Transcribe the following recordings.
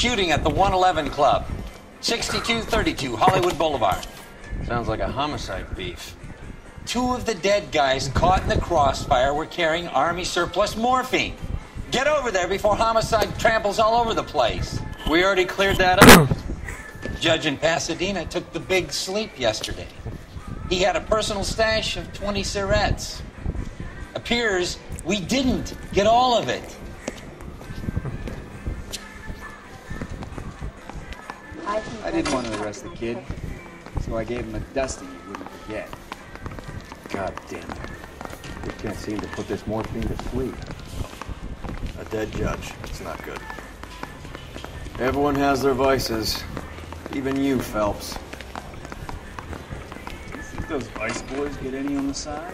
shooting at the 111 Club, 6232 Hollywood Boulevard. Sounds like a homicide beef. 2 of the dead guys caught in the crossfire were carrying Army surplus morphine. Get over there before homicide tramples all over the place. We already cleared that up. Judge in Pasadena took the big sleep yesterday. He had a personal stash of 20 cigarettes. Appears we didn't get all of it. I didn't want to arrest the kid, so I gave him a dusting he wouldn't forget. God damn it. We can't seem to put this morphine to sleep. A dead judge. It's not good. Everyone has their vices. Even you, Phelps. You think those vice boys get any on the side?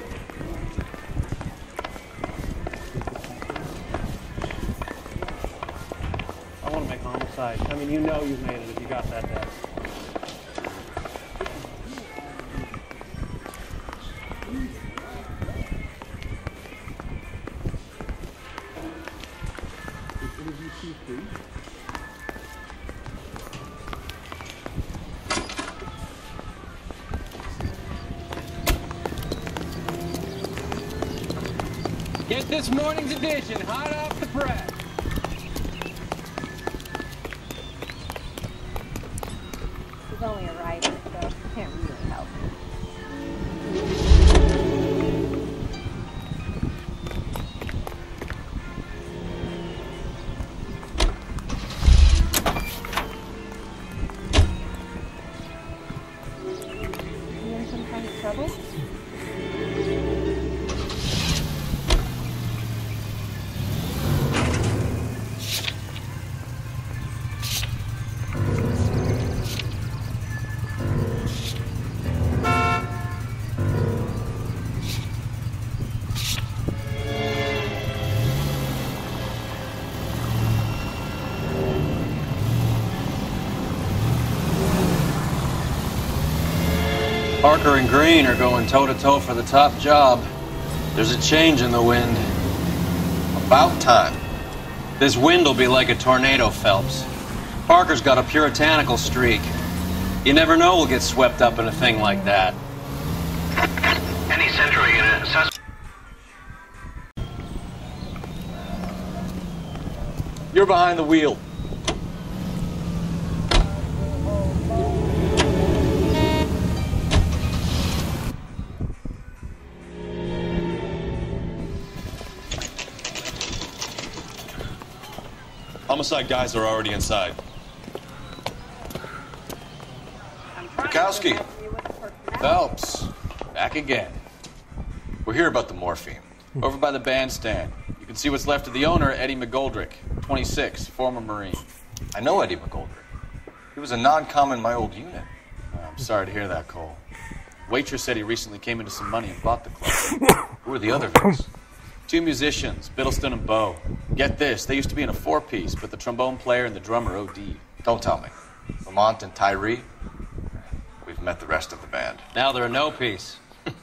I want to make homicide. I mean, you know you've made it if you got that desk. Get this morning's edition hot off the press. He's only a writer, so he can't really help. You in some kind of trouble? Parker and Green are going toe-to-toe for the top job. There's a change in the wind. About time. This wind will be like a tornado, Phelps. Parker's got a puritanical streak. You never know we'll get swept up in a thing like that. Any Central unit, suspect. You're behind the wheel. Homicide guys are already inside. Bukowski. Phelps. Back again. We're here about the morphine. Over by the bandstand. You can see what's left of the owner, Eddie McGoldrick, 26, former Marine. I know Eddie McGoldrick. He was a non-com in my old unit. I'm sorry to hear that, Cole. Waitress said he recently came into some money and bought the club. Who are the other guys? 2 musicians, Biddleston and Bowe. Get this, they used to be in a 4-piece, but the trombone player and the drummer OD'd. Don't tell me. Lamont and Tyree? We've met the rest of the band. Now they're a no-piece. Do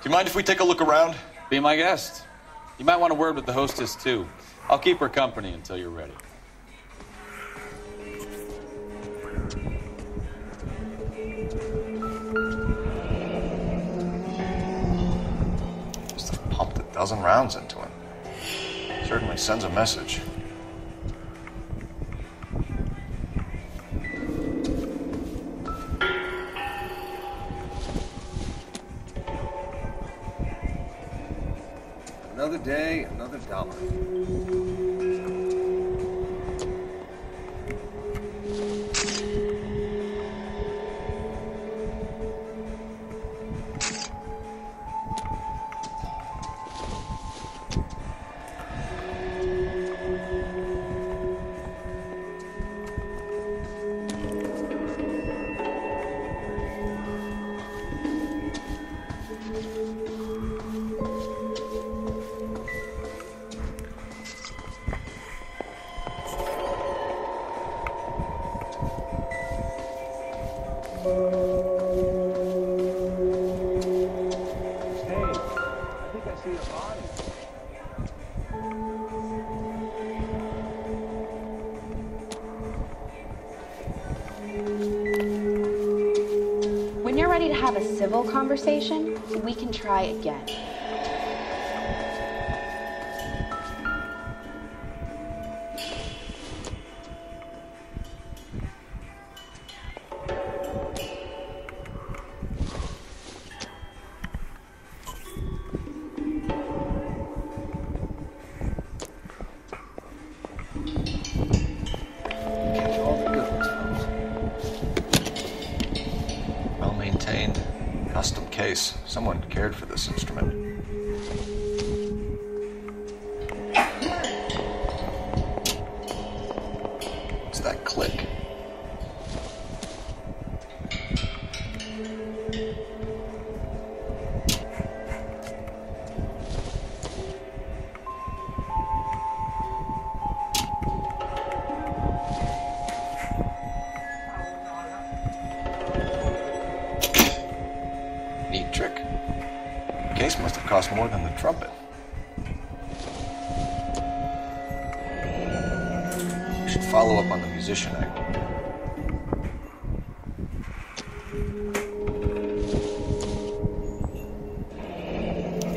you mind if we take a look around? Be my guest. You might want a word with the hostess, too. I'll keep her company until you're ready. Must have pumped a dozen rounds into him. Certainly sends a message. Another day, another dollar. have a civil conversation, we can try again. Well-maintained, custom case. Someone cared for this instrument. What's that click? Neat trick. The case must have cost more than the trumpet. We should follow up on the musician angle.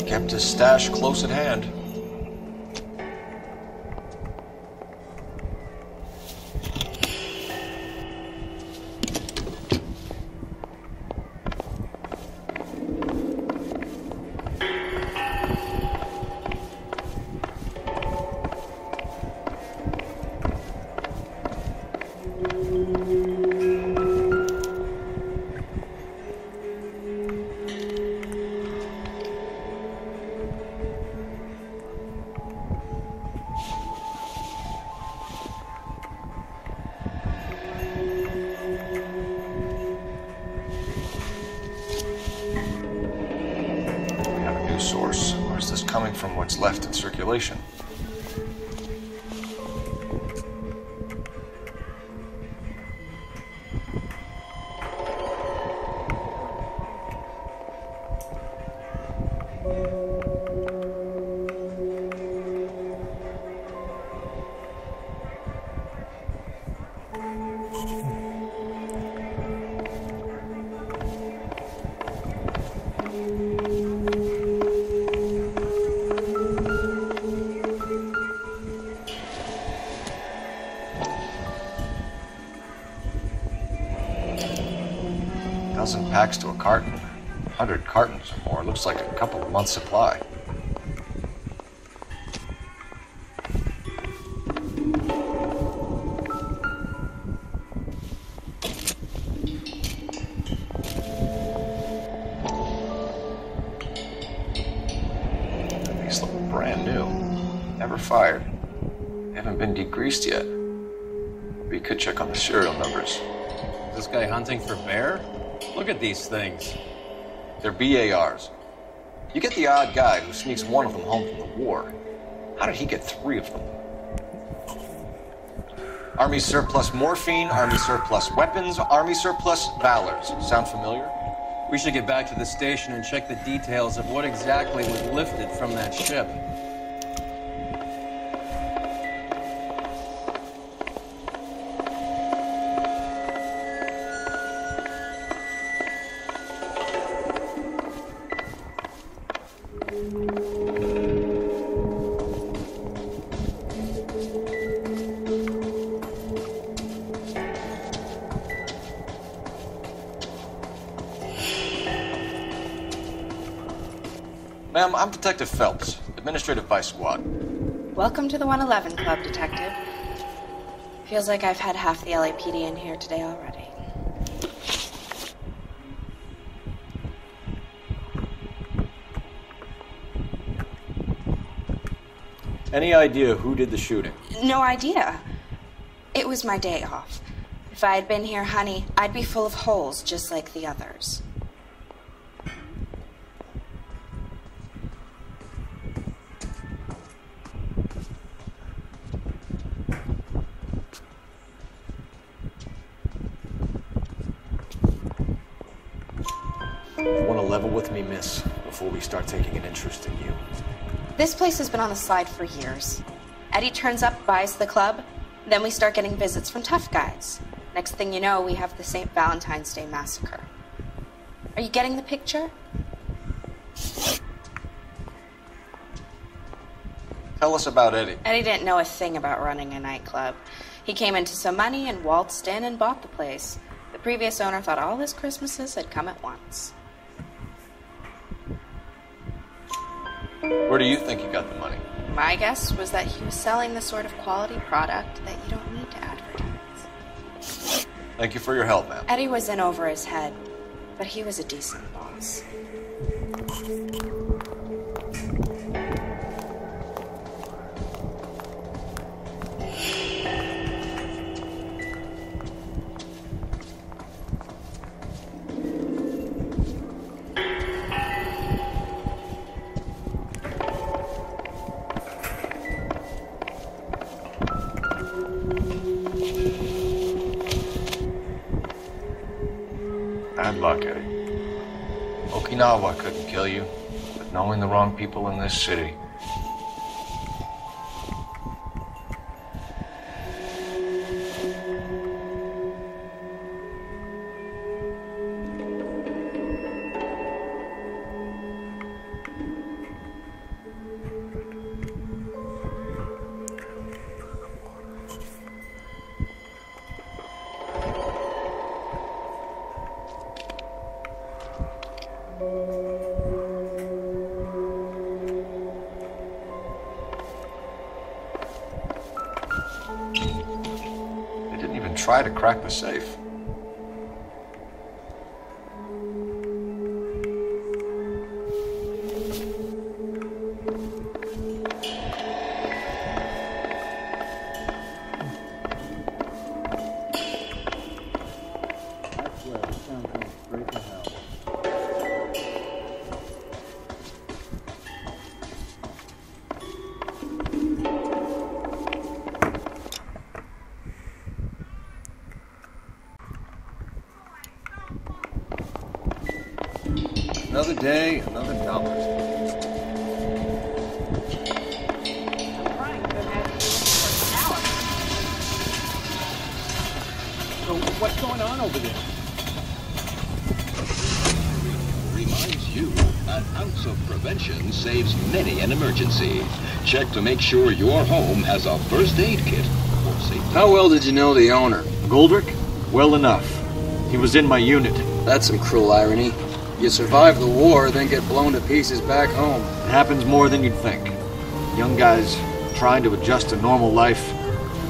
Kept his stash close at hand. Source, or is this coming from what's left in circulation? Dozen packs to a carton, 100 cartons or more. Looks like a couple of months' supply. These look brand new. Never fired. They haven't been degreased yet. We could check on the serial numbers. Is this guy hunting for bear? Look at these things. They're BARs. You get the odd guy who sneaks one of them home from the war. How did he get 3 of them? Army surplus morphine, Army surplus weapons, Army surplus valors. Sound familiar? We should get back to the station and check the details of what exactly was lifted from that ship. Ma'am, I'm Detective Phelps, Administrative Vice Squad. Welcome to the 111 Club, Detective. Feels like I've had half the LAPD in here today already. Any idea who did the shooting? No idea. It was my day off. If I had been here, honey, I'd be full of holes just like the others. You want to level with me, miss, before we start taking an interest in you? This place has been on the slide for years. Eddie turns up, buys the club, then we start getting visits from tough guys. Next thing you know, we have the St. Valentine's Day massacre. Are you getting the picture? Tell us about Eddie. Eddie didn't know a thing about running a nightclub. He came into some money and waltzed in and bought the place. The previous owner thought all his Christmases had come at once. Where do you think he got the money? My guess was that he was selling the sort of quality product that you don't need to advertise. Thank you for your help, man. Eddie was in over his head, but he was a decent boss. Bad luck, Eddie. Okinawa couldn't kill you, but knowing the wrong people in this city. Try to crack the safe. Another day, another dollar. So what's going on over there? Reminds you, an ounce of prevention saves many an emergency. Check to make sure your home has a first aid kit for safety. How well did you know the owner? Goldrick? Well enough. He was in my unit. That's some cruel irony. You survive the war, then get blown to pieces back home. It happens more than you'd think. Young guys trying to adjust to normal life,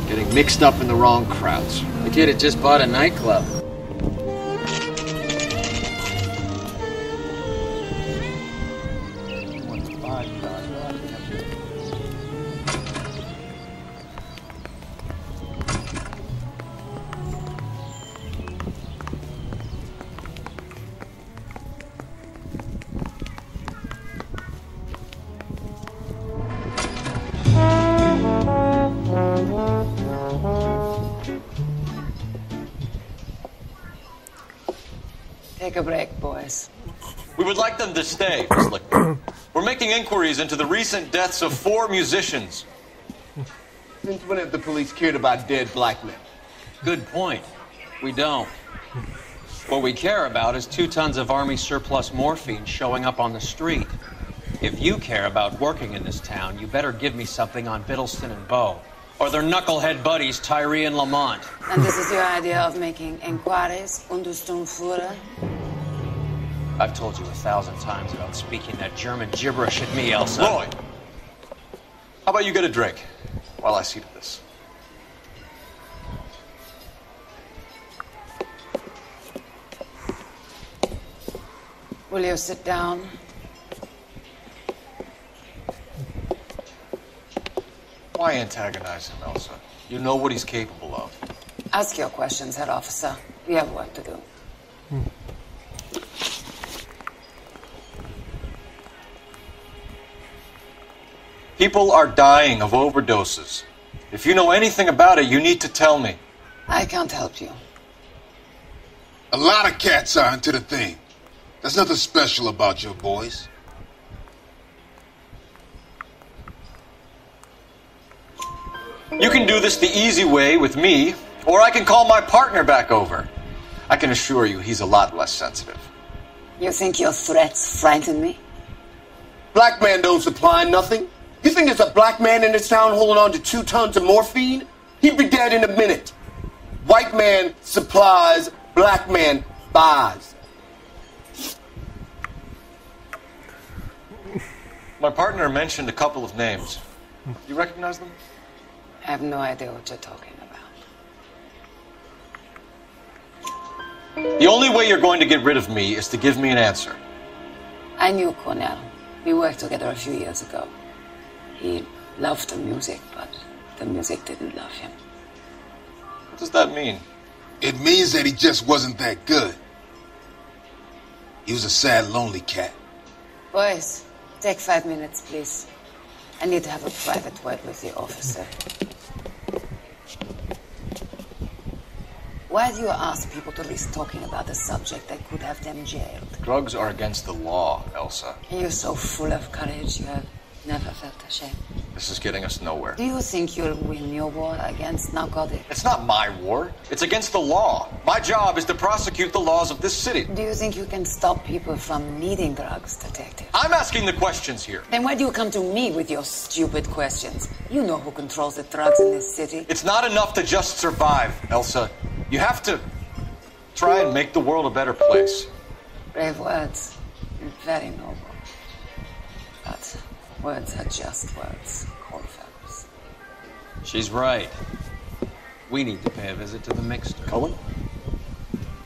getting mixed up in the wrong crowds. The kid had just bought a nightclub. Take a break, boys. We would like them to stay, Miss Lickman. We're making inquiries into the recent deaths of 4 musicians. Since when have the police cared about dead black men? Good point. We don't. What we care about is 2 tons of Army surplus morphine showing up on the street. If you care about working in this town, you better give me something on Biddleston and Bow. Or their knucklehead buddies, Tyree and Lamont. And this is your idea of making inquiries under Sturmführer? I've told you 1,000 times about speaking that German gibberish at me, Elsa. Roy! How about you get a drink while I see to this? Will you sit down? Why antagonize him, Elsa? You know what he's capable of. Ask your questions, head officer. We have work to do. People are dying of overdoses. If you know anything about it, you need to tell me. I can't help you. A lot of cats are into the thing. There's nothing special about your boys. You can do this the easy way with me, or I can call my partner back over. I can assure you he's a lot less sensitive. You think your threats frighten me? Black man don't supply nothing. You think there's a black man in this town holding on to 2 tons of morphine? He'd be dead in a minute. White man supplies, black man buys. My partner mentioned a couple of names. You recognize them? I have no idea what you're talking about. The only way you're going to get rid of me is to give me an answer. I knew Cornell. We worked together a few years ago. He loved the music, but the music didn't love him. What does that mean? It means that he just wasn't that good. He was a sad, lonely cat. Boys, take 5 minutes, please. I need to have a private word with the officer. Why do you ask people to risk talking about a subject that could have them jailed? Drugs are against the law, Elsa. You're so full of courage, you have never felt ashamed. This is getting us nowhere. Do you think you'll win your war against narcotics? It's not my war. It's against the law. My job is to prosecute the laws of this city. Do you think you can stop people from needing drugs, detective? I'm asking the questions here. Then why do you come to me with your stupid questions? You know who controls the drugs in this city. It's not enough to just survive, Elsa. You have to try and make the world a better place. Brave words. Very noble. But words are just words, Coldfellows. She's right. We need to pay a visit to the mixer. Cohen?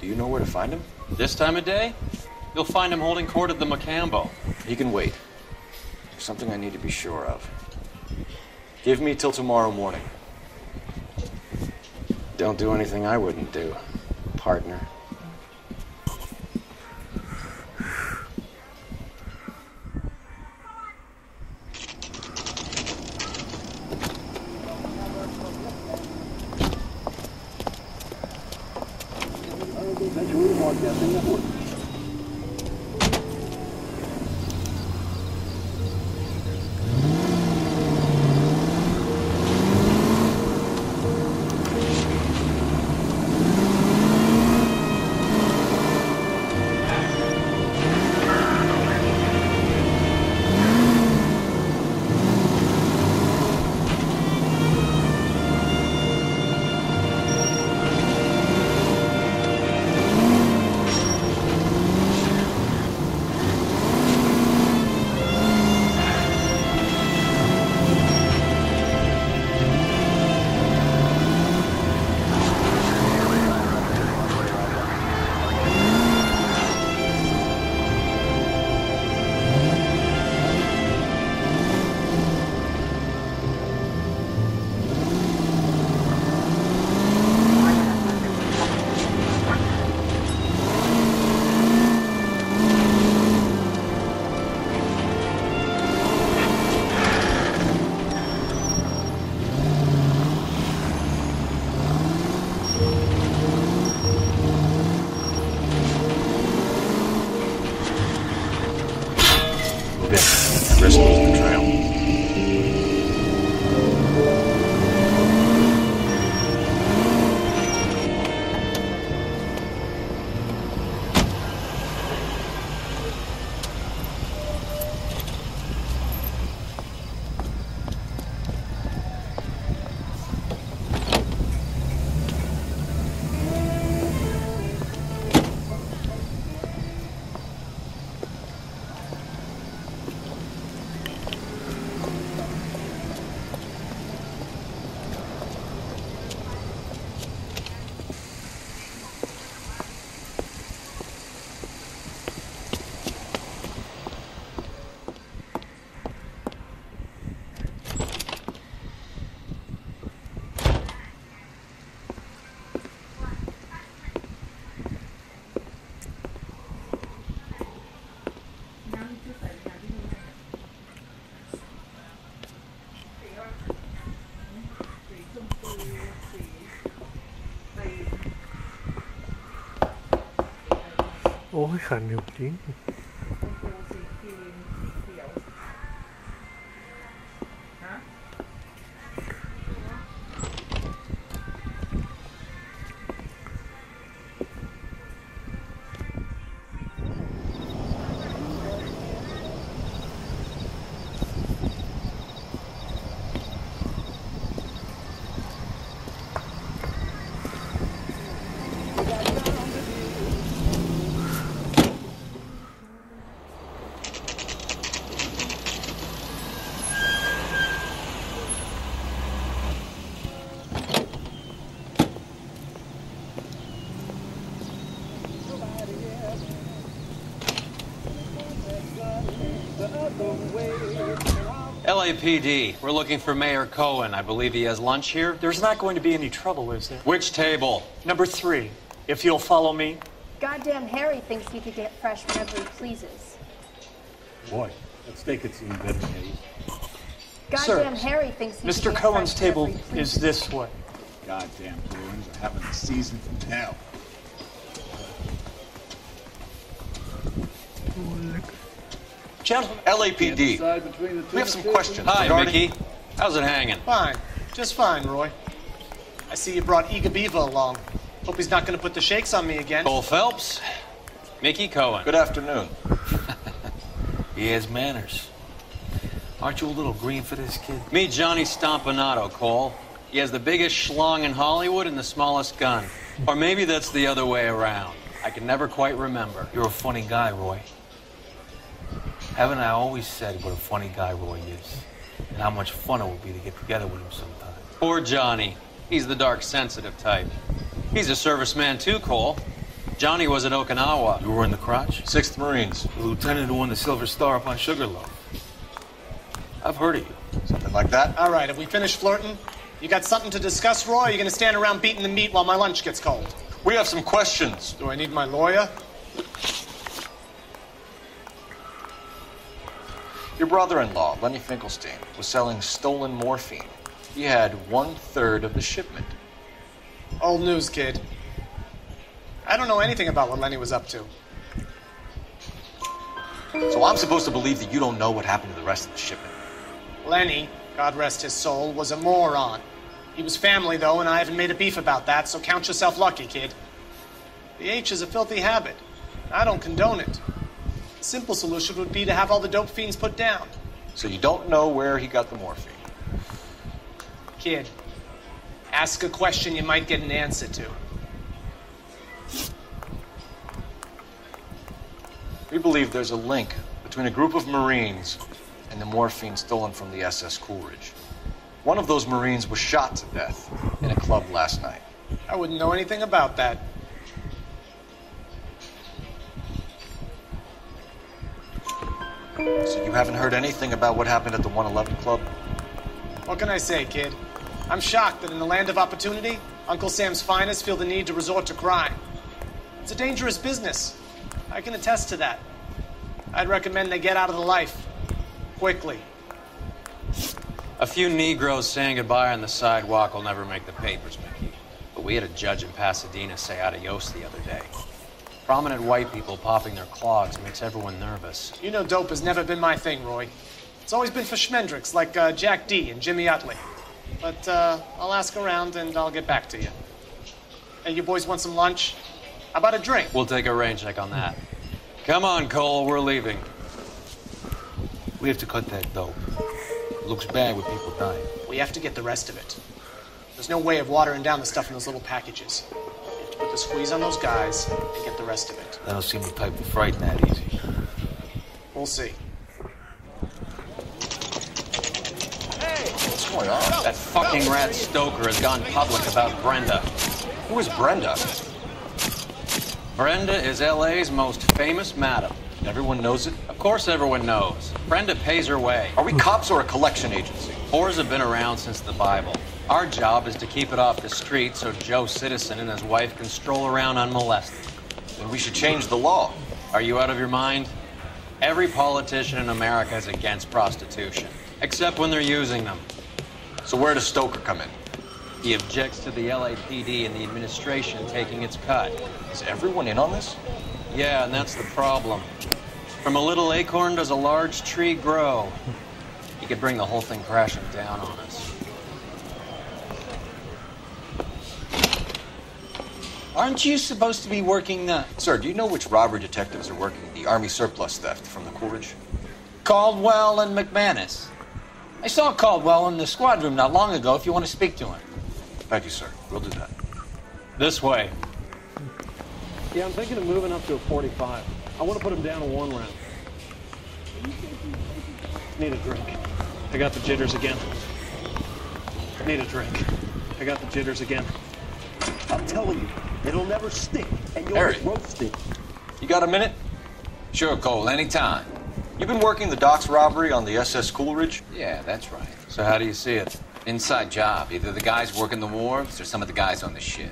Do you know where to find him? This time of day, you'll find him holding court at the Macambo. He can wait. There's something I need to be sure of. Give me till tomorrow morning. Don't do anything I wouldn't do, partner. Risk losing the trail. Ôi khả nhiều chín. LAPD. We're looking for Mayor Cohen. I believe he has lunch here. There's not going to be any trouble, is there? Which table? Number 3, if you'll follow me. Goddamn Harry thinks he could get fresh whenever he pleases. Boy, that steak had seen better days. Goddamn Harry thinks he Mr. could get Cohen's fresh table whenever he pleases. is this way. Goddamn Bruins are having a season from hell. Gentlemen, LAPD. We have some questions. Hi, regarding... Mickey. How's it hanging? Fine. Just fine, Roy. I see you brought Eager Beaver along. Hope he's not going to put the shakes on me again. Cole Phelps. Mickey Cohen. Good afternoon. He has manners. Aren't you a little green for this kid? Meet Johnny Stompanato, Cole. He has the biggest schlong in Hollywood and the smallest gun. Or maybe that's the other way around. I can never quite remember. You're a funny guy, Roy. Haven't I always said what a funny guy Roy is? And how much fun it would be to get together with him sometime. Poor Johnny. He's the dark, sensitive type. He's a serviceman too, Cole. Johnny was at Okinawa. You were in the crotch? 6th Marines. The lieutenant who won the Silver Star up on Sugarloaf. I've heard of you. Something like that? All right, have we finished flirting? You got something to discuss, Roy, or are you going to stand around beating the meat while my lunch gets cold? We have some questions. Do I need my lawyer? Your brother-in-law, Lenny Finkelstein, was selling stolen morphine. He had 1/3 of the shipment. Old news, kid. I don't know anything about what Lenny was up to. So I'm supposed to believe that you don't know what happened to the rest of the shipment? Lenny, God rest his soul, was a moron. He was family, though, and I haven't made a beef about that, so count yourself lucky, kid. The H is a filthy habit. I don't condone it. The simple solution would be to have all the dope fiends put down. So you don't know where he got the morphine? Kid, ask a question you might get an answer to. We believe there's a link between a group of Marines and the morphine stolen from the SS Coolidge. One of those Marines was shot to death in a club last night. I wouldn't know anything about that. So you haven't heard anything about what happened at the 111 Club? What can I say, kid? I'm shocked that in the land of opportunity, Uncle Sam's finest feel the need to resort to crime. It's a dangerous business. I can attest to that. I'd recommend they get out of the life. Quickly. A few Negroes saying goodbye on the sidewalk will never make the papers, Mickey. But we had a judge in Pasadena say adios the other day. Prominent white people popping their clogs makes everyone nervous. You know dope has never been my thing, Roy. It's always been for schmendricks like Jack D. and Jimmy Utley. But I'll ask around and I'll get back to you. Hey, you boys want some lunch? How about a drink? We'll take a rain check on that. Come on, Cole, we're leaving. We have to cut that dope. It looks bad with people dying. We have to get the rest of it. There's no way of watering down the stuff in those little packages. You have to put the squeeze on those guys and get the rest of it. That don't seem the type to frighten that easy. We'll see. What's going on? That fucking rat Stoker has gone public about Brenda. Who is Brenda? Brenda is LA's most famous madam. Everyone knows it? Of course everyone knows. Brenda pays her way. Are we cops or a collection agency? Whores have been around since the Bible. Our job is to keep it off the street so Joe Citizen and his wife can stroll around unmolested. Then we should change the law. Are you out of your mind? Every politician in America is against prostitution, except when they're using them. So where does Stoker come in? He objects to the LAPD and the administration taking its cut. Is everyone in on this? Yeah, and that's the problem. From a little acorn does a large tree grow. He could bring the whole thing crashing down on us. Aren't you supposed to be working the... Sir, do you know which robbery detectives are working the Army surplus theft from the Coolidge? Caldwell and McManus. I saw Caldwell in the squad room not long ago if you want to speak to him. Thank you, sir. We'll do that. This way. Yeah, I'm thinking of moving up to a 45. I want to put him down in 1 round. Need a drink. I got the jitters again. Need a drink. I got the jitters again. I'm telling you, it'll never stick, and you'll Harry. get roasted. You got a minute? Sure, Cole, anytime. You been working the docks robbery on the SS Coolidge? Yeah, that's right. So how do you see it? Inside job. Either the guys working the wharves or some of the guys on the ship.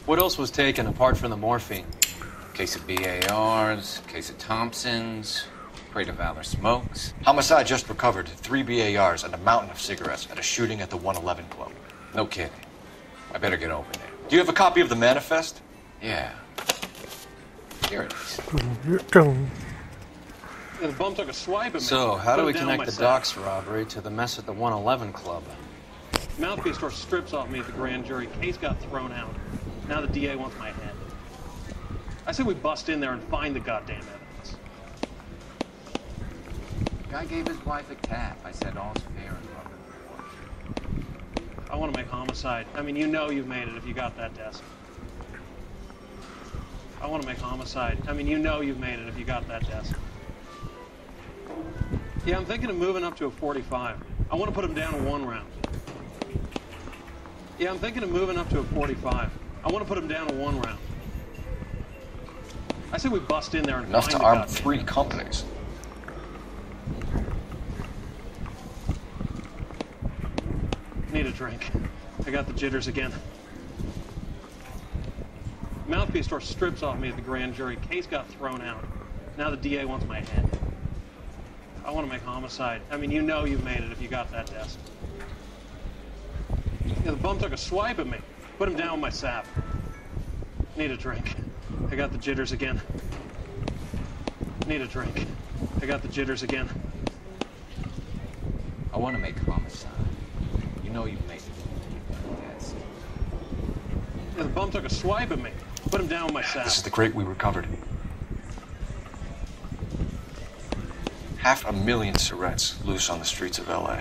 What else was taken apart from the morphine? Case of BARs, case of Thompsons, crate of Valor smokes. Homicide just recovered 3 BARs and a mountain of cigarettes at a shooting at the 111 Club. No kidding. I better get over there. Do you have a copy of the manifest? Yeah. Here it is. Yeah, the bum took a swipe at me. So, how do we Put it down connect the myself. docks robbery to the mess at the 111 Club? Mouthpiece store strips off me at the grand jury. Case got thrown out. Now the DA wants my head. I said we bust in there and find the goddamn evidence. Guy gave his wife a tap. I said all's fair in love and war. I want to make homicide. I mean, you know you've made it if you got that desk. I want to make homicide. I mean, you know you've made it if you got that desk. Yeah, I'm thinking of moving up to a 45. I want to put him down in 1 round. Yeah, I'm thinking of moving up to a 45. I want to put him down in 1 round. I say we bust in there and Enough find to the arm goddamn 3 companies. Need a drink. I got the jitters again. Mouthpiece store strips off me at the grand jury. Case got thrown out. Now the DA wants my head. I want to make homicide. I mean, you know you've made it if you got that desk. Yeah, the bum took a swipe at me. Put him down with my sap. Need a drink. I got the jitters again. Need a drink. I got the jitters again. I want to make homicide. You know you've made it. Yes. Yeah, the bum took a swipe at me. Put him down with my sap. This is the crate we recovered. 500,000 cigarettes loose on the streets of LA.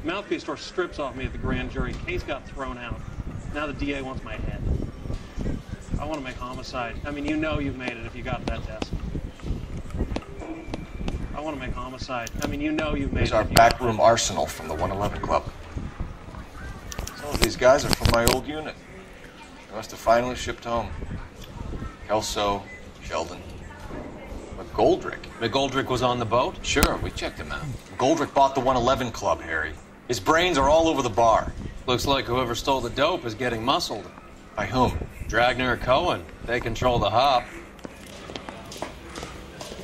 Mouthpiece store strips off me at the grand jury. Case got thrown out. Now the DA wants my head. I want to make homicide. I mean, you know you've made it if you got that desk. I want to make homicide. I mean, you know you've made Here's it. our if you got backroom arsenal from the 111 Club. Some of these guys are from my old unit. They must have finally shipped home. Kelso, Sheldon. McGoldrick. McGoldrick was on the boat? Sure, we checked him out. McGoldrick bought the 111 Club, Harry. His brains are all over the bar. Looks like whoever stole the dope is getting muscled. By whom? Dragner or Cohen. They control the hop.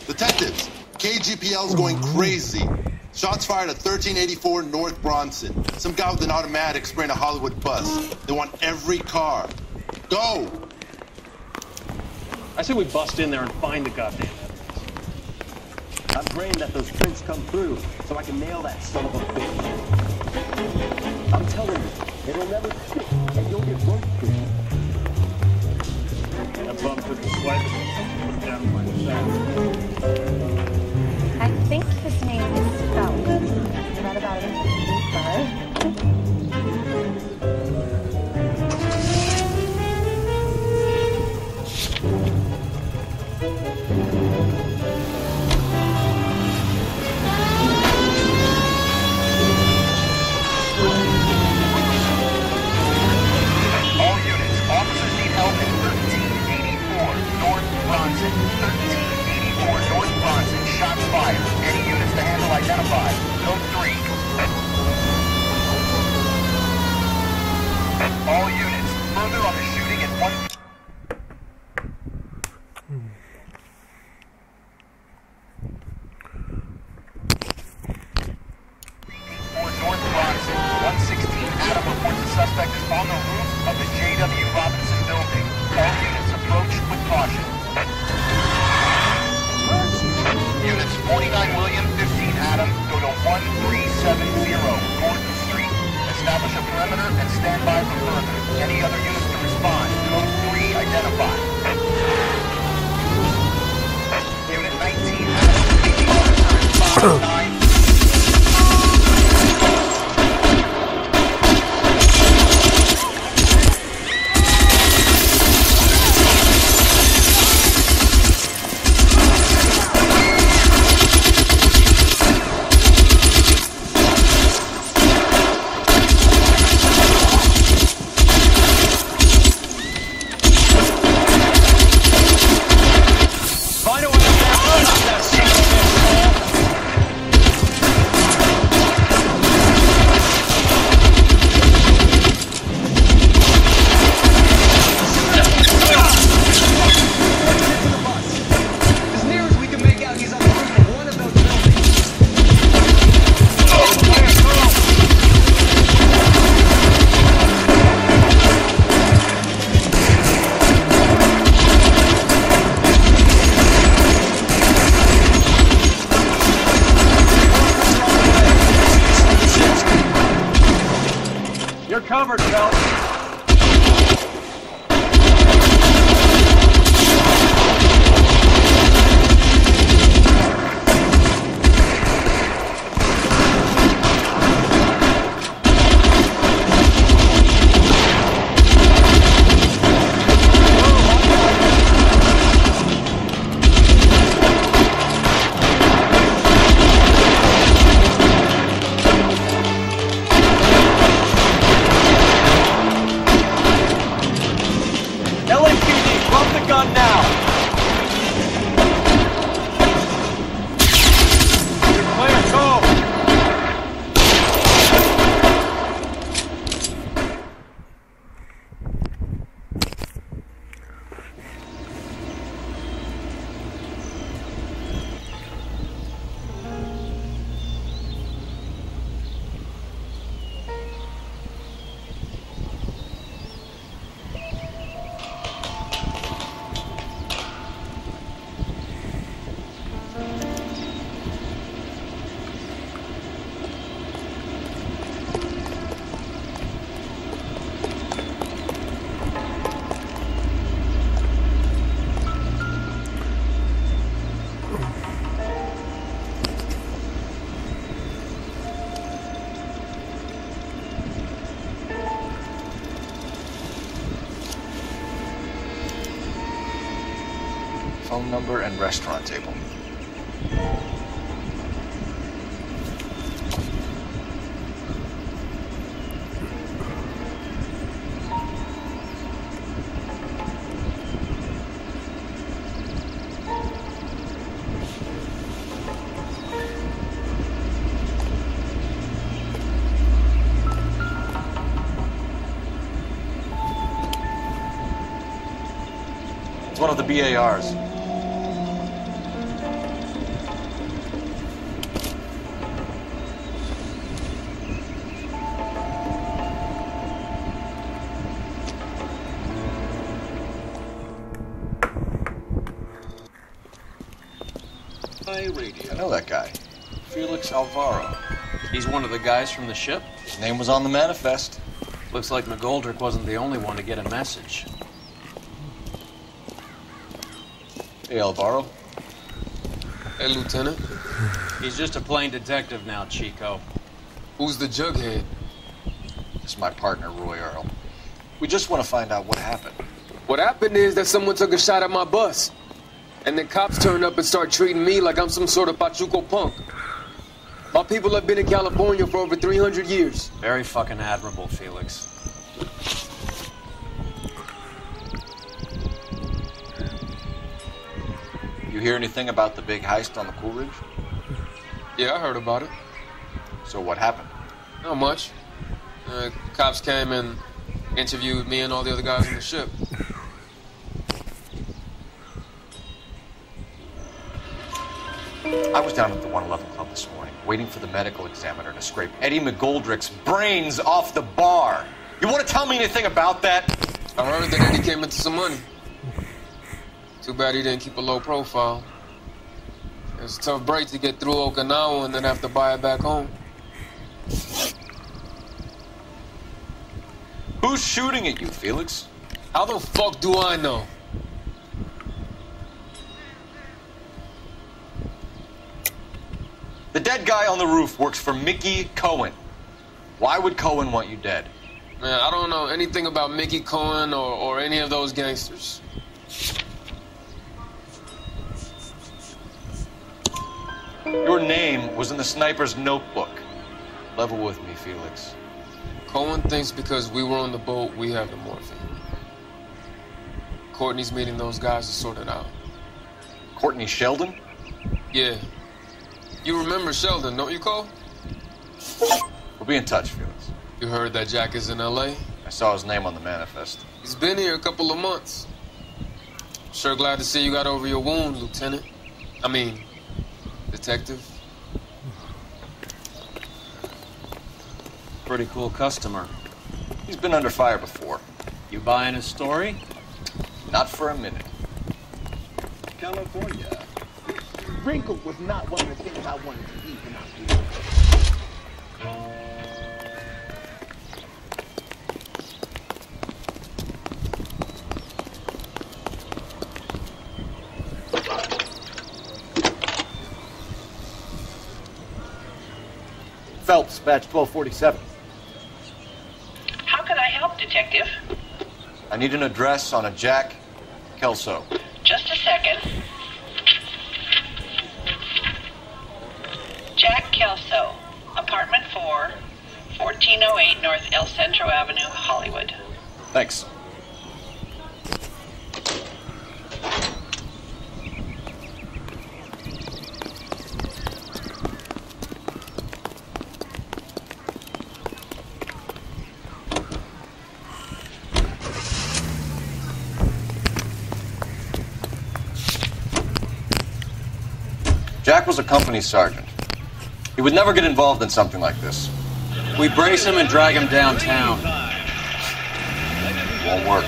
Detectives, KGPL's going crazy. Shots fired at 1384 North Bronson. Some guy with an automatic spraying a Hollywood bus. They want every car. Go! I say we bust in there and find the goddamn evidence. I'm praying that those prints come through so I can nail that son of a bitch. I'm telling you, it'll never stick and you'll get roasted. That bum took the swipe at me. Put him down with my sap. I think his name is Phelps. I read about it in the paper. All units, officers need help in 1384 North Bronson. 1384 North Bronson, shots fired. Any units to handle identified. Code 3. All units, further on the shooting at 1... North Bronson, 116 Adam reports the suspect is on the roof of the J.W. Robinson building. All units approach with caution. Units 49 William, 15 Adam, go to 1370 Gordon Street. Establish a perimeter and stand by for further. Any other units to respond. Code 3 identified. Unit 19 Adam, taking officer at 5-9. Find out what the covered, Phelps. Phone number and restaurant table. It's one of the BARs. I know that guy. Felix Alvaro. He's one of the guys from the ship? His name was on the manifest. Looks like McGoldrick wasn't the only one to get a message. Hey, Alvaro. Hey, Lieutenant. He's just a plain detective now, Chico. Who's the jughead? This is my partner, Roy Earl. We just want to find out what happened. What happened is that someone took a shot at my bus. And then cops turned up and start treating me like I'm some sort of Pachuco punk. My people have been in California for over 300 years. Very fucking admirable, Felix. You hear anything about the big heist on the Cool Ridge? Yeah, I heard about it. So what happened? Not much. Cops came and interviewed me and all the other guys on the ship. I was down at the 111 Club this morning, waiting for the medical examiner to scrape Eddie McGoldrick's brains off the bar. You want to tell me anything about that? I heard that Eddie came into some money. Too bad he didn't keep a low profile. It was a tough break to get through Okinawa and then have to buy it back home. Who's shooting at you, Felix? How the fuck do I know? The dead guy on the roof works for Mickey Cohen. Why would Cohen want you dead? Man, I don't know anything about Mickey Cohen or any of those gangsters. Your name was in the sniper's notebook. Level with me, Felix. Cohen thinks because we were on the boat, we have the morphine. Courtney's meeting those guys to sort it out. Courtney Sheldon? Yeah. You remember Sheldon, don't you, Cole? We'll be in touch, Felix. You heard that Jack is in L.A.? I saw his name on the manifest. He's been here a couple of months. Sure glad to see you got over your wound, Lieutenant. I mean, Detective. Pretty cool customer. He's been under fire before. You buying his story? Not for a minute. California. Wrinkle was not one of the things I wanted to eat when I was Phelps, badge 1247. How can I help, Detective? I need an address on a Jack Kelso. Just a second. Jack Kelso, apartment 4, 1408 North El Centro Avenue, Hollywood. Thanks. Jack was a company sergeant. He would never get involved in something like this. We brace him and drag him downtown. Won't work.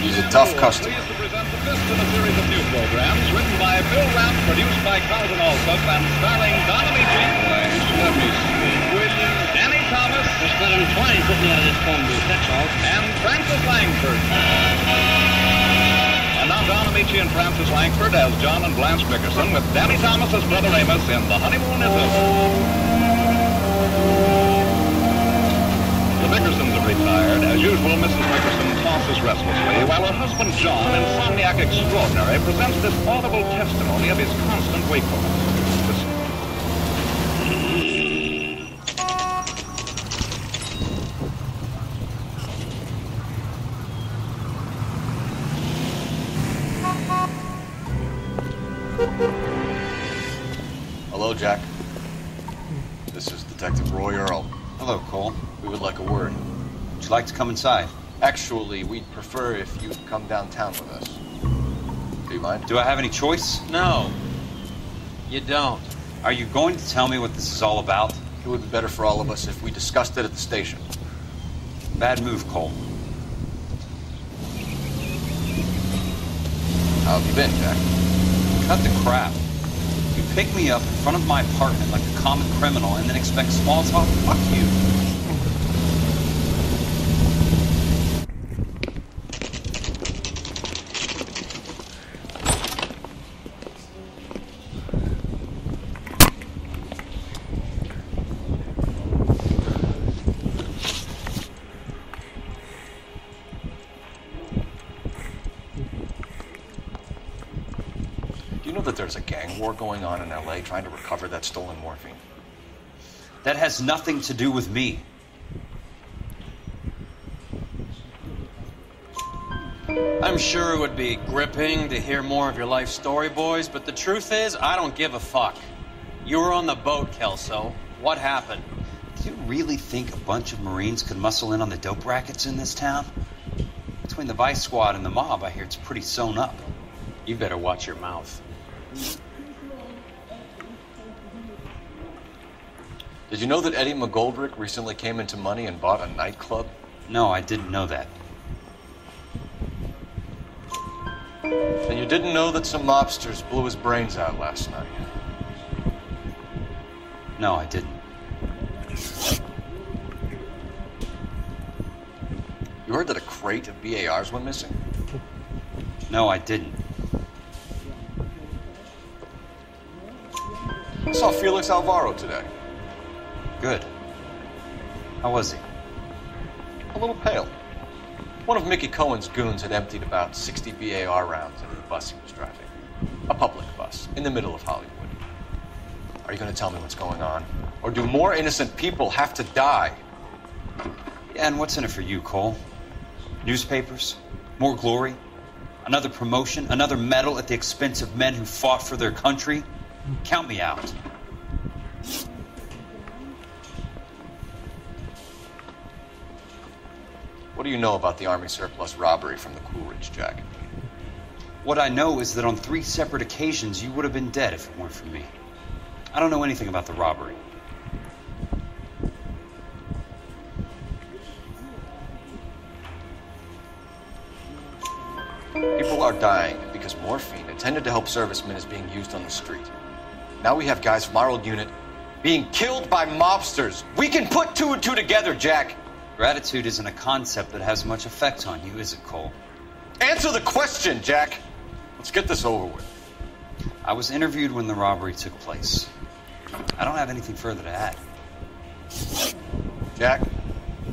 He's a tough customer. Series of new programs written by Bill Rapp, produced by Carlton Alsop, and starring Don Amici. Let me see. William, Danny Thomas. Just let him try and put me out of this phone booth, that's all. And Francis Langford. And now Don Amici and Francis Langford as John and Blanche Bickerson, with Danny Thomas as Brother Amos in The Honeymoon Is Over. The Bickersons are retired. As usual, Mrs. Bickerson tosses restlessly, while her husband John, insomniac extraordinary, presents this audible testimony of his constant wakefulness. Listen. Hello, Jack. This is Detective Roy Earl. Hello, Cole. We would like a word. Would you like to come inside? Actually, we'd prefer if you'd come downtown with us. Do you mind? Do I have any choice? No. You don't. Are you going to tell me what this is all about? It would be better for all of us if we discussed it at the station. Bad move, Cole. How have you been, Jack? Cut the crap. You pick me up in front of my apartment like a common criminal and then expect small talk? Fuck you. That there's a gang war going on in LA trying to recover that stolen morphine. That has nothing to do with me. I'm sure it would be gripping to hear more of your life story, boys, but the truth is, I don't give a fuck. You were on the boat, Kelso. What happened? Do you really think a bunch of Marines could muscle in on the dope rackets in this town? Between the Vice Squad and the mob, I hear it's pretty sewn up. You better watch your mouth. Did you know that Eddie McGoldrick recently came into money and bought a nightclub? No, I didn't know that. And you didn't know that some mobsters blew his brains out last night? No, I didn't. You heard that a crate of BARs went missing? No, I didn't. I saw Felix Alvaro today. Good. How was he? A little pale. One of Mickey Cohen's goons had emptied about 60 BAR rounds into the bus he was driving. A public bus, in the middle of Hollywood. Are you going to tell me what's going on? Or do more innocent people have to die? Yeah, and what's in it for you, Cole? Newspapers? More glory? Another promotion? Another medal at the expense of men who fought for their country? Count me out. What do you know about the Army surplus robbery from the Coolidge, Jack? What I know is that on 3 separate occasions, you would have been dead if it weren't for me. I don't know anything about the robbery. People are dying because morphine intended to help servicemen is being used on the street. Now we have guys from our old unit being killed by mobsters. We can put 2 and 2 together, Jack. Gratitude isn't a concept that has much effect on you, is it, Cole? Answer the question, Jack. Let's get this over with. I was interviewed when the robbery took place. I don't have anything further to add. Jack,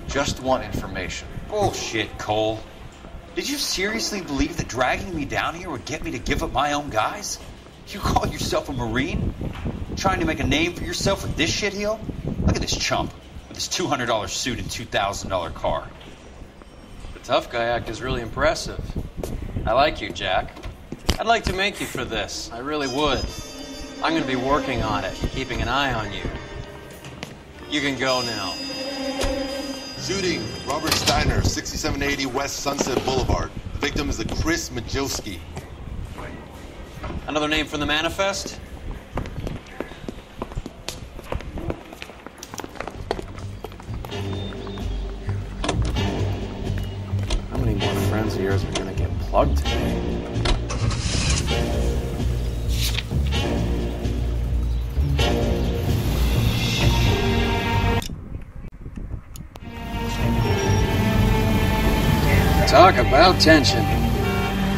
just want information. Bullshit, Cole. Did you seriously believe that dragging me down here would get me to give up my own guys? You call yourself a Marine? Trying to make a name for yourself with this shitheel? Look at this chump with his $200 suit and $2,000 car. The tough guy act is really impressive. I like you, Jack. I'd like to make you for this. I really would. I'm going to be working on it, keeping an eye on you. You can go now. Shooting, Robert Steiner, 6780 West Sunset Boulevard. The victim is a Chris Majowski. Another name from the manifest? How many more friends of yours are gonna get plugged today? Talk about tension.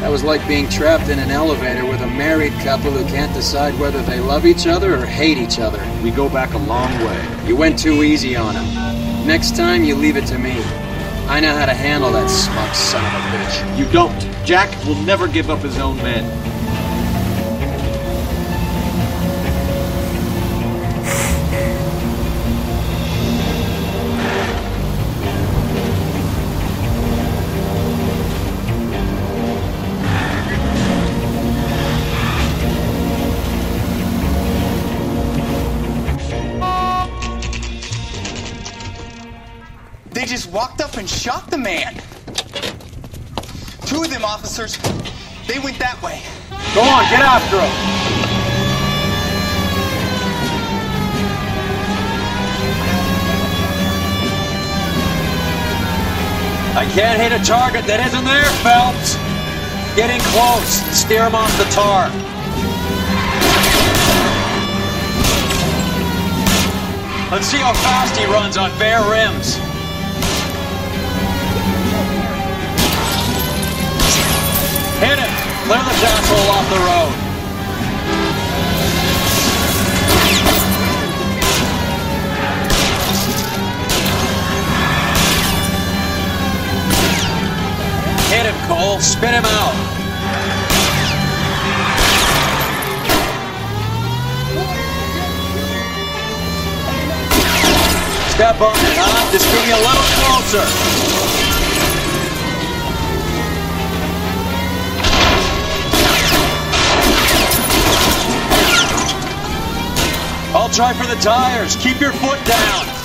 That was like being trapped in an elevator with a married couple who can't decide whether they love each other or hate each other. We go back a long way. You went too easy on him. Next time, you leave it to me. I know how to handle that smug son of a bitch. You don't. Jack will never give up his own men. They just walked up and shot the man. Two of them officers, they went that way. Go on, get after him. I can't hit a target that isn't there, Phelps. Get in close and steer him off the tar. Let's see how fast he runs on bare rims. Hit him! Clear this asshole off the road. Hit him, Cole. Spin him out. Step on it, huh? Just give me a little closer. I'll try for the tires. Keep your foot down.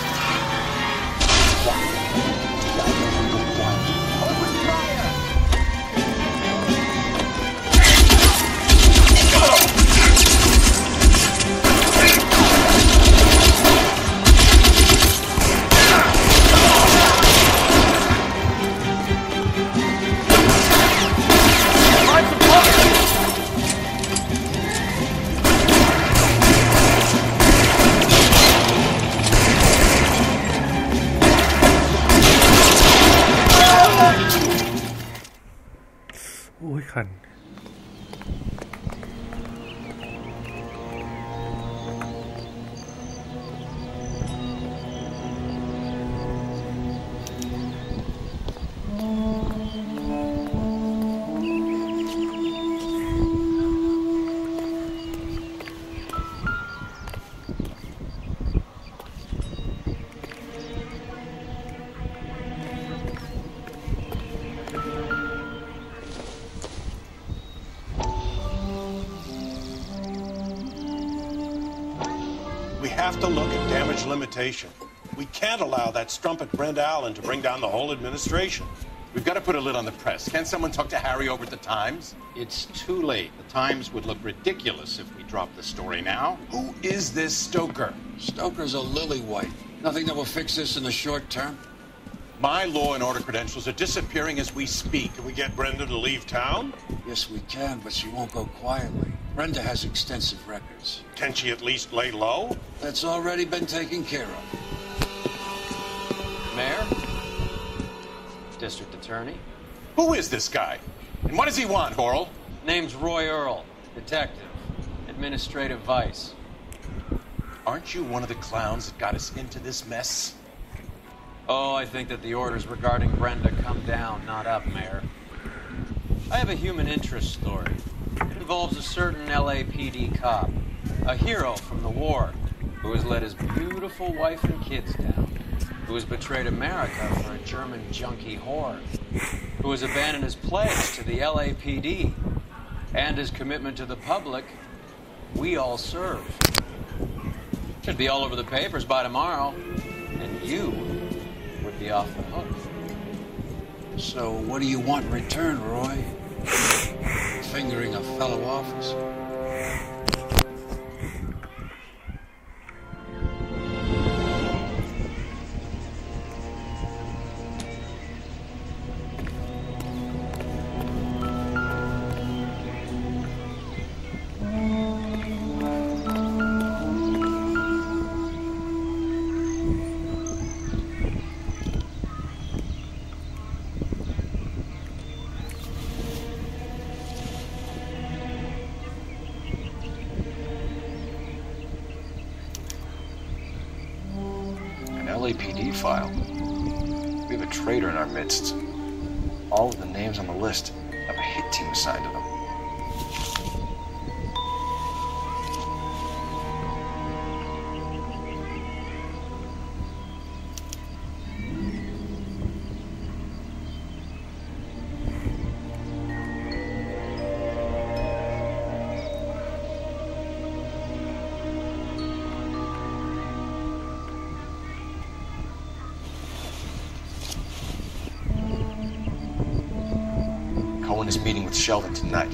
have to look at damage limitation. We can't allow that strumpet Brent Allen to bring down the whole administration. We've got to put a lid on the press. Can't someone talk to Harry over at the Times? It's too late. The Times would look ridiculous if we dropped the story now. Who is this Stoker? Stoker's a lily-white. Nothing that will fix this in the short term. My law and order credentials are disappearing as we speak. Can we get Brenda to leave town? Yes, we can, but she won't go quietly. Brenda has extensive records. Can she at least lay low? That's already been taken care of. Mayor? District Attorney? Who is this guy? And what does he want, Coral? Name's Roy Earl. Detective. Administrative Vice. Aren't you one of the clowns that got us into this mess? Oh, I think that the orders regarding Brenda come down, not up, Mayor. I have a human interest story. It involves a certain LAPD cop, a hero from the war, who has let his beautiful wife and kids down, who has betrayed America for a German junkie whore, who has abandoned his pledge to the LAPD and his commitment to the public. We all serve. Should be all over the papers by tomorrow, and you would be off the hook. So what do you want in return, Roy? Fingering a fellow officer? LAPD file. We have a traitor in our midst. All of the names on the list have a hit team assigned to them. Cohen is meeting with Sheldon tonight.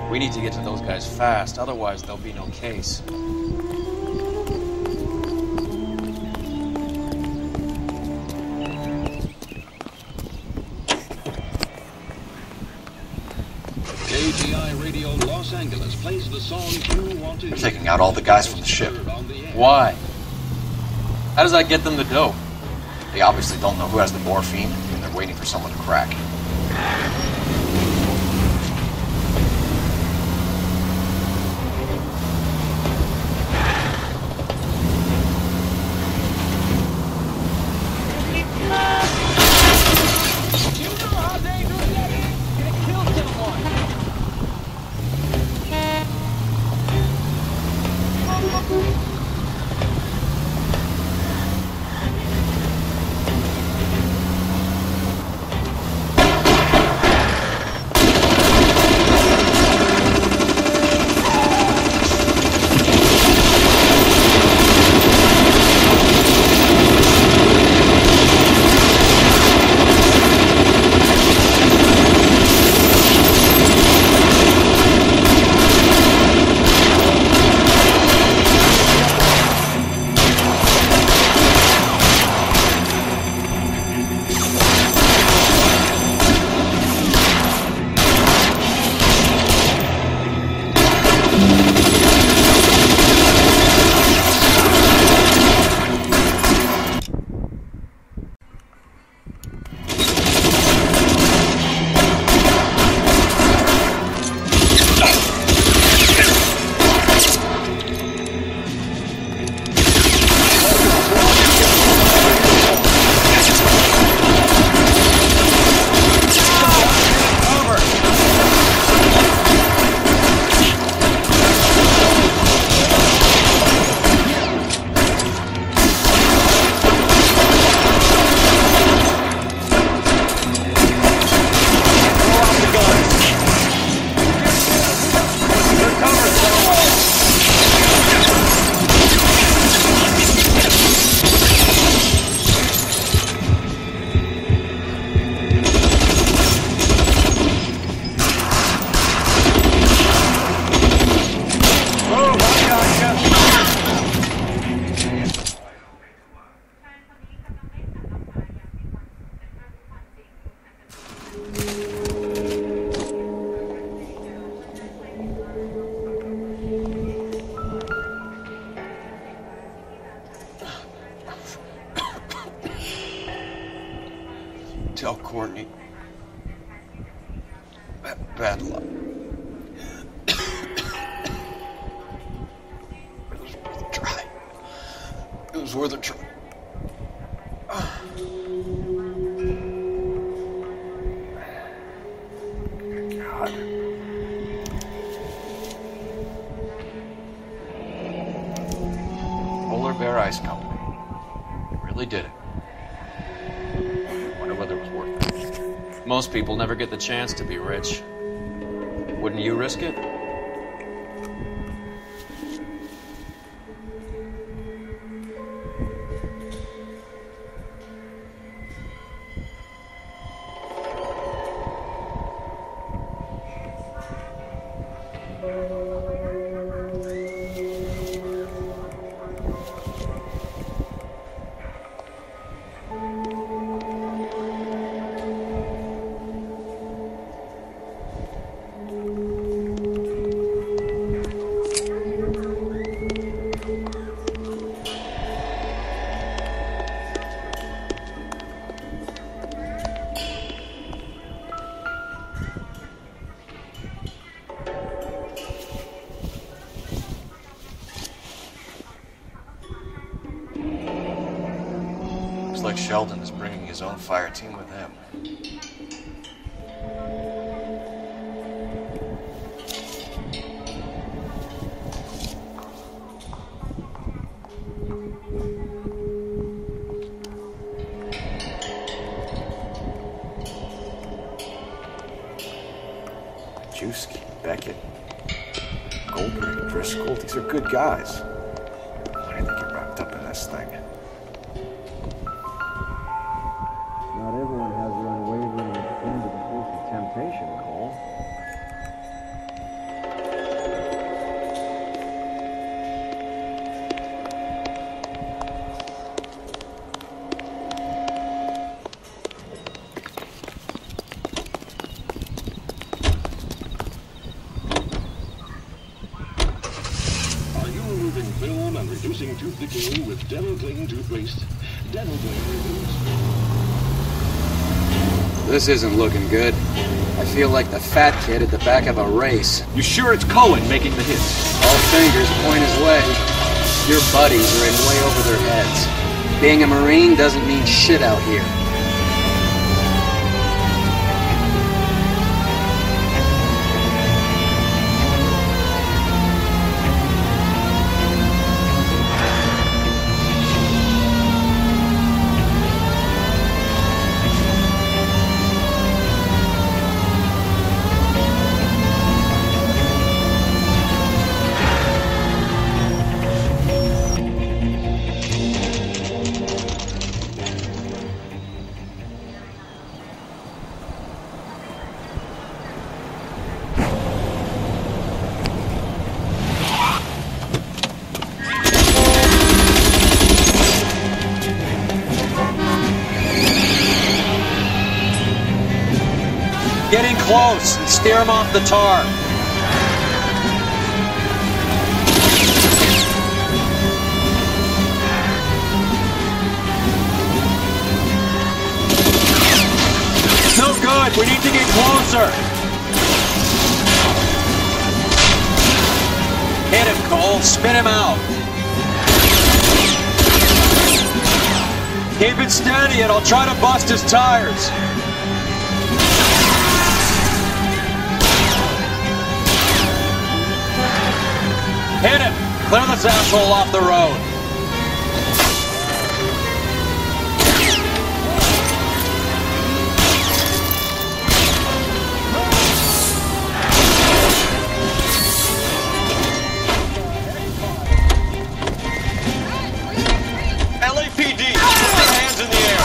We need to get to those guys fast, otherwise there'll be no case. KGI Radio Los Angeles plays the song you want to hear. They're taking out all the guys from the ship. Why? How does that get them the dope? They obviously don't know who has the morphine, and they're waiting for someone to crack. Tell Courtney. Bad luck. It was worth a try. It was worth a try. God. Polar Bear Ice Company. They really did it. Wonder whether it was worth it. Most people never get the chance to be rich. Wouldn't you risk it? Looks like Sheldon is bringing his own fire team with him. Juski, Beckett, Goldberg, Driscoll, these are good guys. Why do you think you're wrapped up in this thing? Not everyone has their unwavering end to the face of temptation, Cole. Are you removing film and reducing tooth decay with Dental Clean toothpaste? Dental Clean removes. This isn't looking good. I feel like the fat kid at the back of a race. You sure it's Cohen making the hits? All fingers point his way. Your buddies are in way over their heads. Being a Marine doesn't mean shit out here. Get in close and steer him off the tar. No good. We need to get closer. Hit him, Cole. Spin him out. Keep it steady and I'll try to bust his tires. Hit him! Clear this asshole off the road. LAPD, put your hands in the air.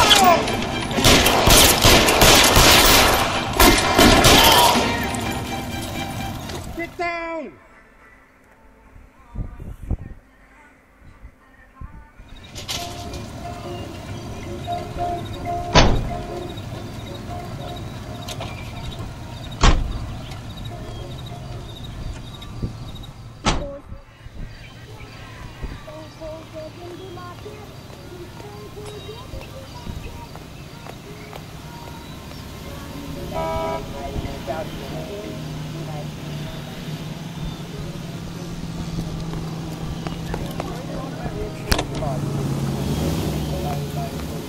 Get down!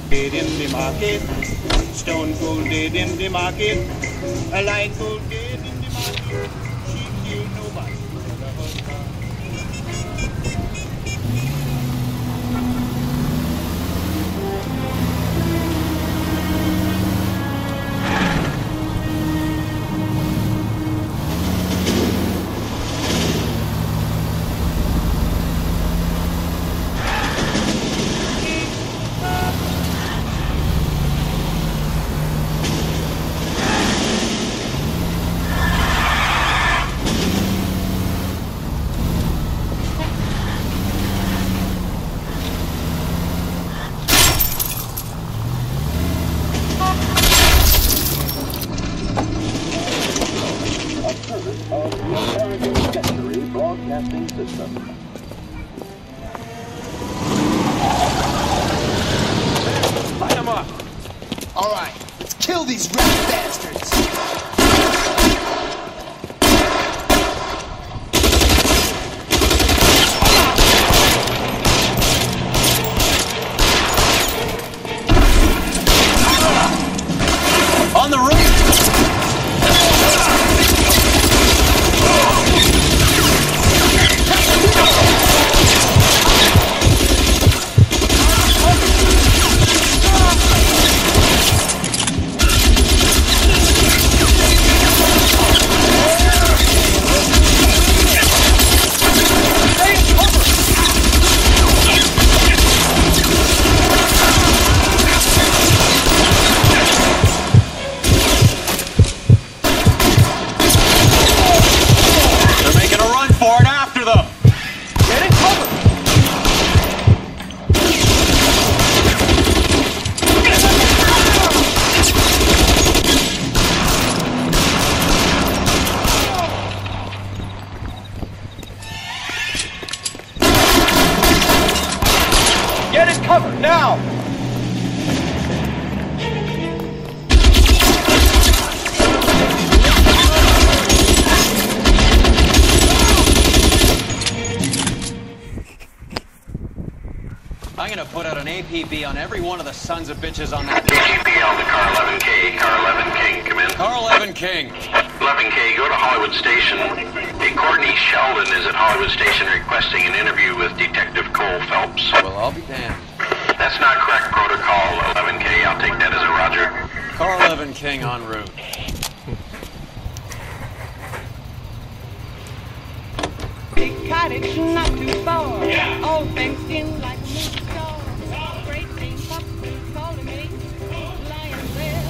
Dead in the market, stone cold dead in the market, a light cold dead in the market. She killed nobody. Broadcasting system. Light them up. All right, let's kill these rat bastards. On the roof. Get it covered now! I'm gonna put out an APB on every one of the sons of bitches on that. GPL to car 11K. Car 11 King, come in. Car 11 King. 11K, go to Hollywood Station. Hey, Courtney Sheldon is at Hollywood Station requesting an interview with Detective Cole Phelps. Well, I'll be damned. That's not correct protocol, 11K. I'll take that as a roger. Car 11 King en route. Big cottage, not too far. Yeah. All fenced in like a movie star. Great big pup calling me, lying there.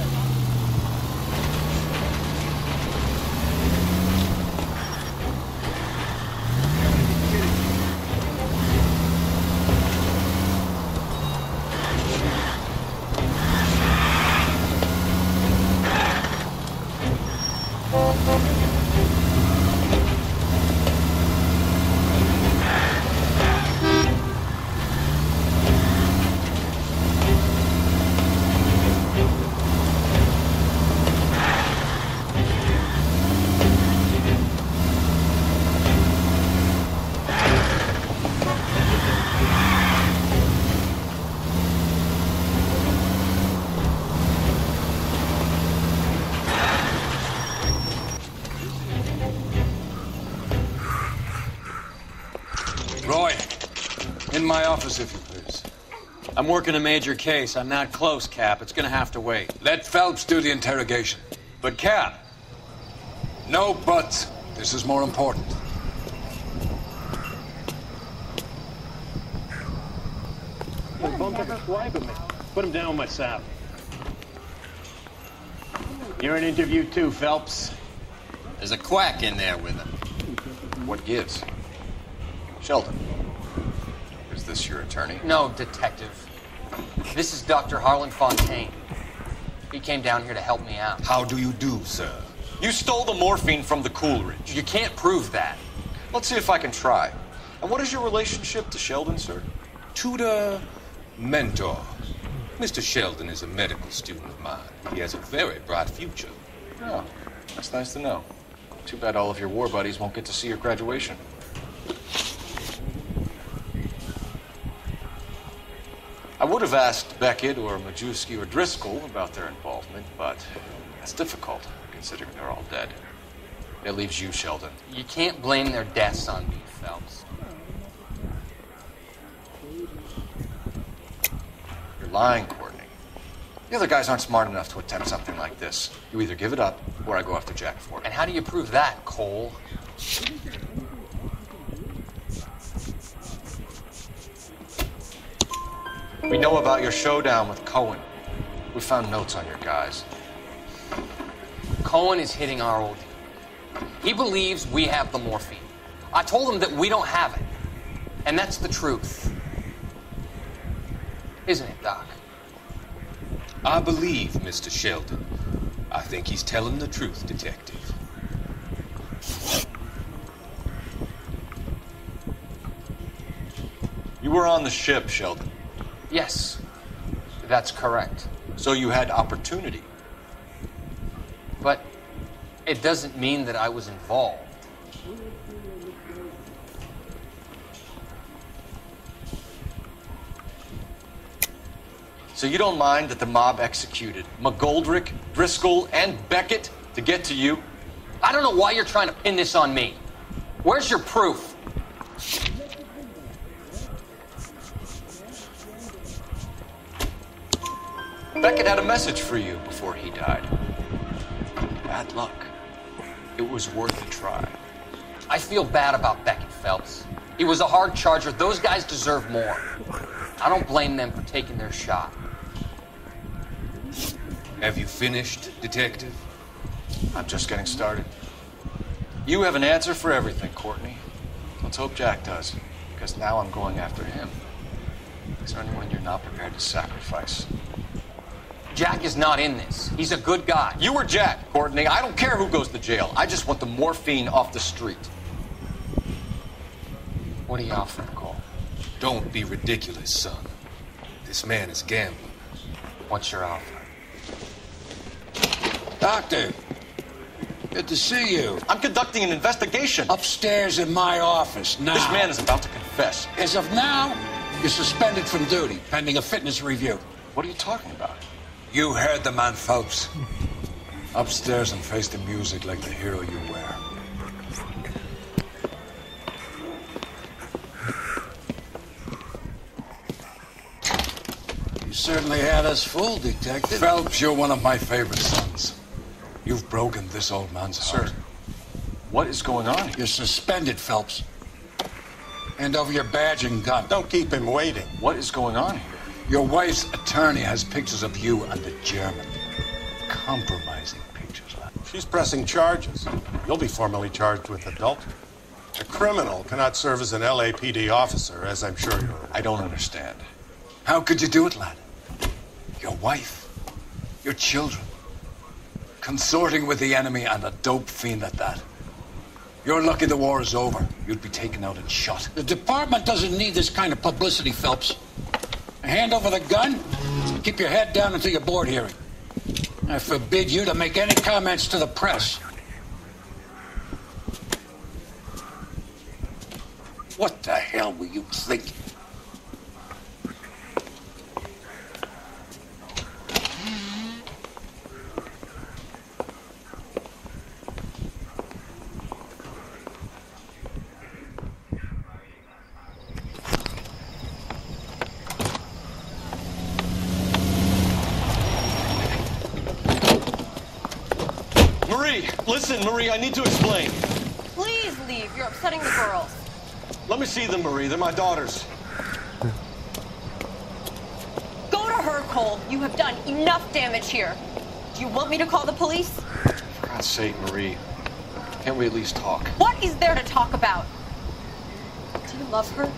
Roy, in my office, if you please. I'm working a major case. I'm not close, Cap. It's gonna have to wait. Let Phelps do the interrogation. But, Cap. No buts. This is more important. He bumped up his wife with me. Put him down with my sap. You're an interview too, Phelps. There's a quack in there with him. What gives? Sheldon, is this your attorney? No, detective. This is Dr. Harlan Fontaine. He came down here to help me out. How do you do, sir? You stole the morphine from the Coolidge. You can't prove that. Let's see if I can try. And what is your relationship to Sheldon, sir? Tutor, mentor. Mr. Sheldon is a medical student of mine. He has a very bright future. Oh. That's nice to know. Too bad all of your war buddies won't get to see your graduation. I would have asked Beckett or Majewski or Driscoll about their involvement, but that's difficult, considering they're all dead. It leaves you, Sheldon. You can't blame their deaths on me, Phelps. You're lying, Courtney. The other guys aren't smart enough to attempt something like this. You either give it up, or I go after Jack for it. And how do you prove that, Cole? We know about your showdown with Cohen. We found notes on your guys. Cohen is hitting our old deal. He believes we have the morphine. I told him that we don't have it. And that's the truth. Isn't it, Doc? I believe Mr. Sheldon. I think he's telling the truth, Detective. You were on the ship, Sheldon. Yes, that's correct. So you had opportunity. But it doesn't mean that I was involved. So you don't mind that the mob executed McGoldrick, Driscoll, and Beckett to get to you? I don't know why you're trying to pin this on me. Where's your proof? Beckett had a message for you before he died. Bad luck. It was worth a try. I feel bad about Beckett, Phelps. He was a hard charger. Those guys deserve more. I don't blame them for taking their shot. Have you finished, Detective? I'm just getting started. You have an answer for everything, Courtney. Let's hope Jack does, because now I'm going after him. Is there anyone you're not prepared to sacrifice? Jack is not in this. He's a good guy. You were Jack, Courtney. I don't care who goes to jail. I just want the morphine off the street. What are you offering, Cole? Don't be ridiculous, son. This man is gambling. What's your offer? Doctor, good to see you. I'm conducting an investigation. Upstairs in my office, now. This man is about to confess. As of now, you're suspended from duty, pending a fitness review. What are you talking about? You heard the man, Phelps. Upstairs and face the music like the hero you were. You certainly had us fooled, Detective. Phelps, you're one of my favorite sons. You've broken this old man's heart. Sir, what is going on here? You're suspended, Phelps. Hand over your badge and gun. Don't keep him waiting. What is going on here? Your wife's attorney has pictures of you and the German. Compromising pictures, lad. She's pressing charges. You'll be formally charged with adultery. A criminal cannot serve as an LAPD officer, as I'm sure you're aware. I don't understand. How could you do it, lad? Your wife, your children, consorting with the enemy and a dope fiend at that. You're lucky the war is over. You'd be taken out and shot. The department doesn't need this kind of publicity, Phelps. Hand over the gun, keep your head down until your board hearing. I forbid you to make any comments to the press. What the hell were you thinking? Listen, Marie, I need to explain. Please leave. You're upsetting the girls. Let me see them, Marie. They're my daughters. Go to her, Cole. You have done enough damage here. Do you want me to call the police? For God's sake, Marie. Can't we at least talk? What is there to talk about? Do you love her?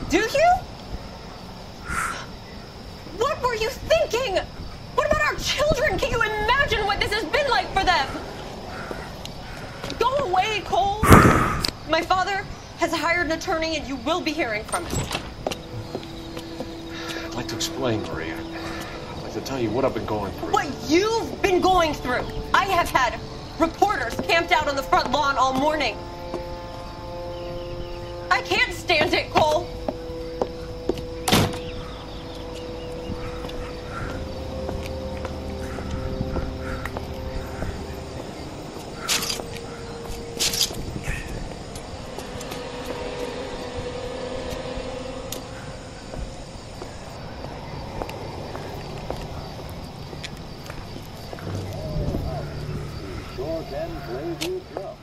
Do you? What were you thinking? What about our children? Can you imagine what this has been like for them? Go away, Cole. My father has hired an attorney and you will be hearing from him. I'd like to explain, Marie. I'd like to to tell you what I've been going through. What you've been going through. I have had reporters camped out on the front lawn all morning. I can't stand it, Cole. Short and blazing truck.